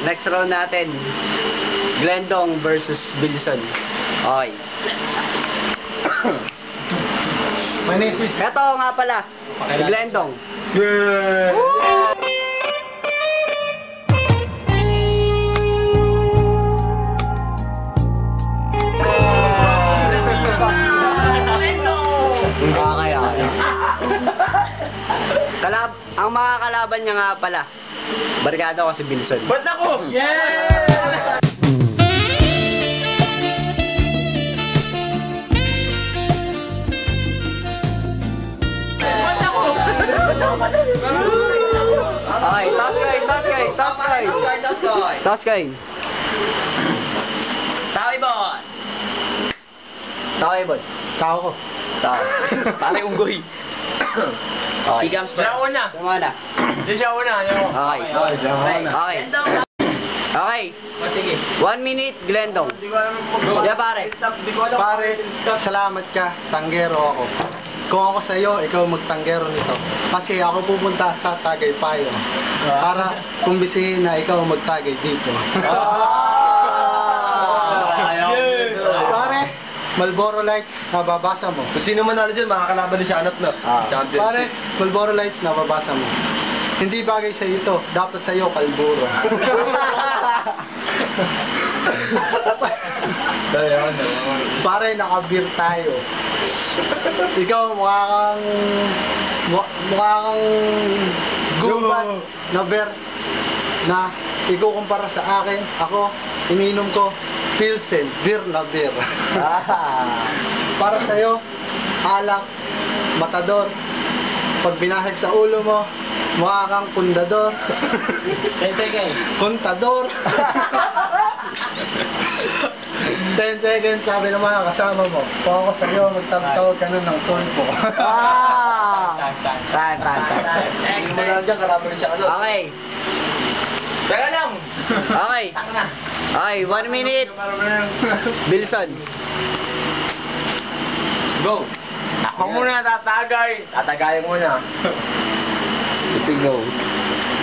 Next round natin, Glendong versus Bilson. Okay. My name is... Ito nga pala, si Glendong. Yeah! Ang mga kalaban niya nga pala, barkada ko si Bilson. Ba't ako? Yeah! Okay, toss coin. Tao ibon! Tao ko. Pare unggoy. Okay. Siya una. Tama na. Hindi siya una. Okay. Okay. Sige. 1 minute, Glendong. Yeah, pare. Pare, salamat ka. Tanggero ako. Kung ako sa'yo, ikaw magtanggero nito. Kasi ako pupunta sa Tagaypayo. Para kumbisihin na ikaw magtagay dito. Pare, Marlboro Lights, nababasa mo. Kung sino man natin dyan, makakalaban din siya anot na. Championship. Pare, Marlboro Lights, nababasa mo. Hindi bagay sa ito, dapat sa iyo kalburo. Pare, nakabir tayo. Ikaw mukha kang gubat na beer na ikukumpara sa akin. Ako, ininom ko Pilsen, beer na beer. Para sa'yo, alak, matador. Pag binahag sa ulo mo, mukha kang pundador. Kontador. 10 seconds, sabi ng mga kasama mo. Kung ako sa'yo, magtatawag ka nun ng tulpo. Tan. Sino man natin dyan, kalaban din siya anot. Okay. Teka lang! Okay. Okay, 1 minute. Bilson. Go! Ako muna tatagay. Tatagayin muna. Ito go.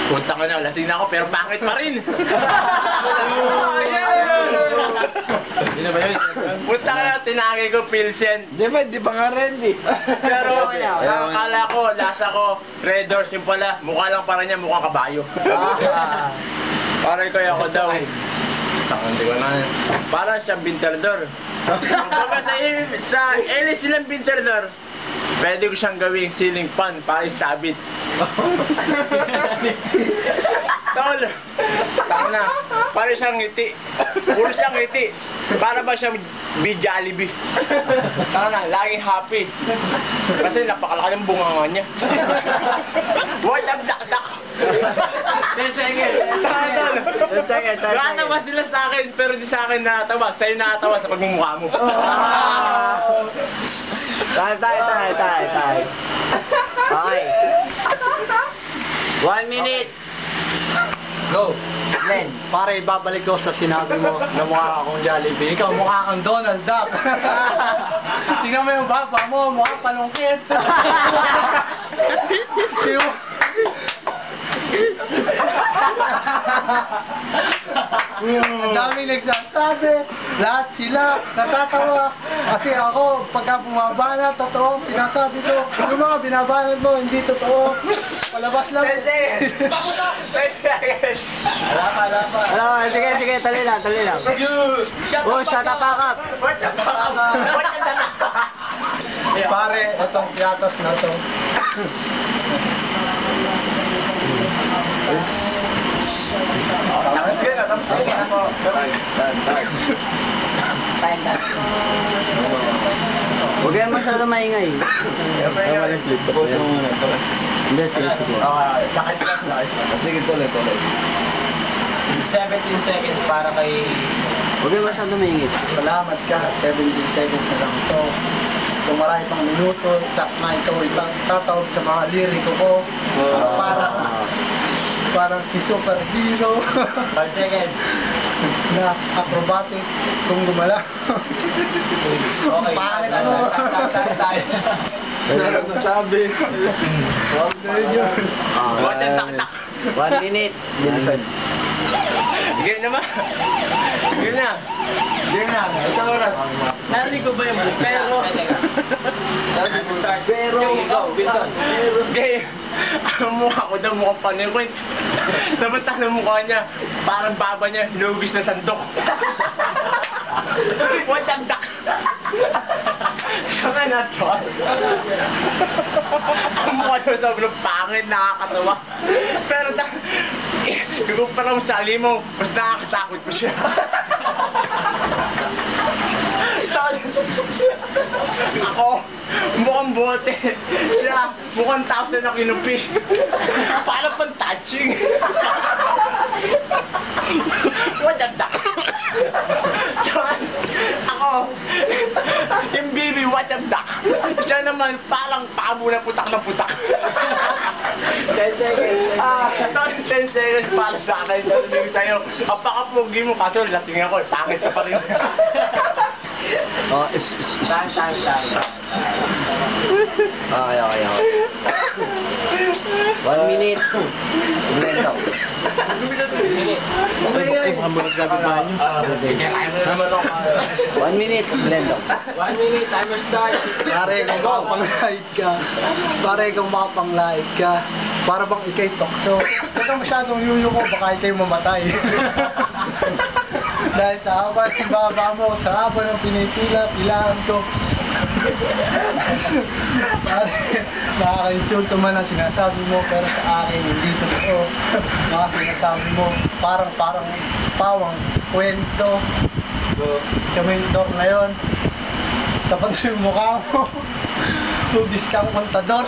Punta ko na, lasing na ako pero pangit pa rin. Punta ka na, tinagay ko Pilsen. Di ba nga ready? Pero akala ko, lasa ko, Red Doors yung pala. Mukha lang para niya, mukhang kabayo. Parang kaya ako daw. Hindi ko na. Parang siyang binterdor. Kumbaga sa Elis silang binterdor, pwede ko siyang gawing ceiling fan para isabit. Tol, tama na. Para siyang ngiti. Puro siyang ngiti. Para ba siyang Jollibee? Tama na, laging happy. Kasi napakalaki ng bunganga niya. What up, dak-dak? 10 seconds. Nakatawa sila sa akin, pero di sa akin nakatawa. Sa'yo nakatawa sa pagmumukha mo. Tay. Okay. 1 minute. Go! Len, pare, babalik ko sa sinabi mo na mukha akong Jollibee. Ikaw mukha kang Donald Duck. Tingnan mo yung baba mo, mukha palungkit. Ang daming nagsasabi, lahat sila natatawa. Kasi ako, pagka bumabana, totoo, sinasabi ko. Yung mga binabanat mo, hindi totoo. Palabas lang. Sige, tali lang. Oh, shut up, up. Pare, itong piatas na to. Tapos ka na po. Huwag kayo masyado maingay. Hindi, sige. Sige, tuloy. 17 seconds para kay... Huwag kayo masyado maingay. Salamat ka, 17 seconds na lang ito. Kung marami pang minuto, tsak na ikaw tatawag sa mga liriko ko. Parang si superhero. 5 seconds. Na acrobatic kung gumala. Okay. Pangit mo. Ano nasabi? Huwag na yun. 1 minute. Bilson. Game naman. Game na. Game na. Ito oras. Narinig ko ba yung pero? Pero, go, Wilson. Game. Ang mukha ko daw mukhang panikwit. Samantalang mukha niya, parang baba niya, hinugis na sandok. What the duck? Saka na to. Ang mukha daw sobrang pangit, nakakatawa. Pero ikumpara mo sa alimaw, mas nakakatakot ko siya. Ako, mukhang bote. Siya, mukhang tapos na kinupis. Parang pang touching. What the duck? Ako, yung baby, what the duck? Siya naman, parang pabo na putak na putak. 10 seconds. 10 seconds para sa akin. Sabi ko sa'yo, apakapogi mo, kaso lasing ako, pangit ka pa rin. Oh, time. Okay. 1 minute. Glendong. 1 minute, Glendong. 1 minute, timer start. Pare, kung makapang-light ka. Para bang ikay tokso. Huwag kang masyadong yuyo ko, baka ikay mamatay. Dahil sa haba ng baba mo, sa haba ng pilahan ko. Pare, nakaka-insulto man ang sinasabi mo, pero sa akin, hindi totoo. Mga sinasabi mo, parang pawang kwento. Kamintor na yun. Tapat yung mukha mo. Hugis kang kontador.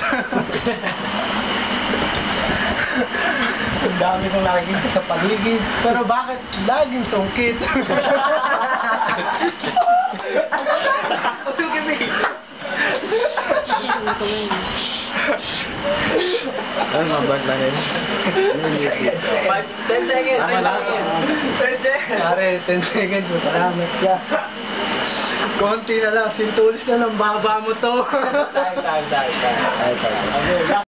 Ang dami kong nakikita sa paligid. Pero bakit laging sungkit? Ay, mabag na rin. 10 seconds. Pare, 10 seconds. Salamat ka. Konti na lang. Sintulis na ng baba mo to. Time.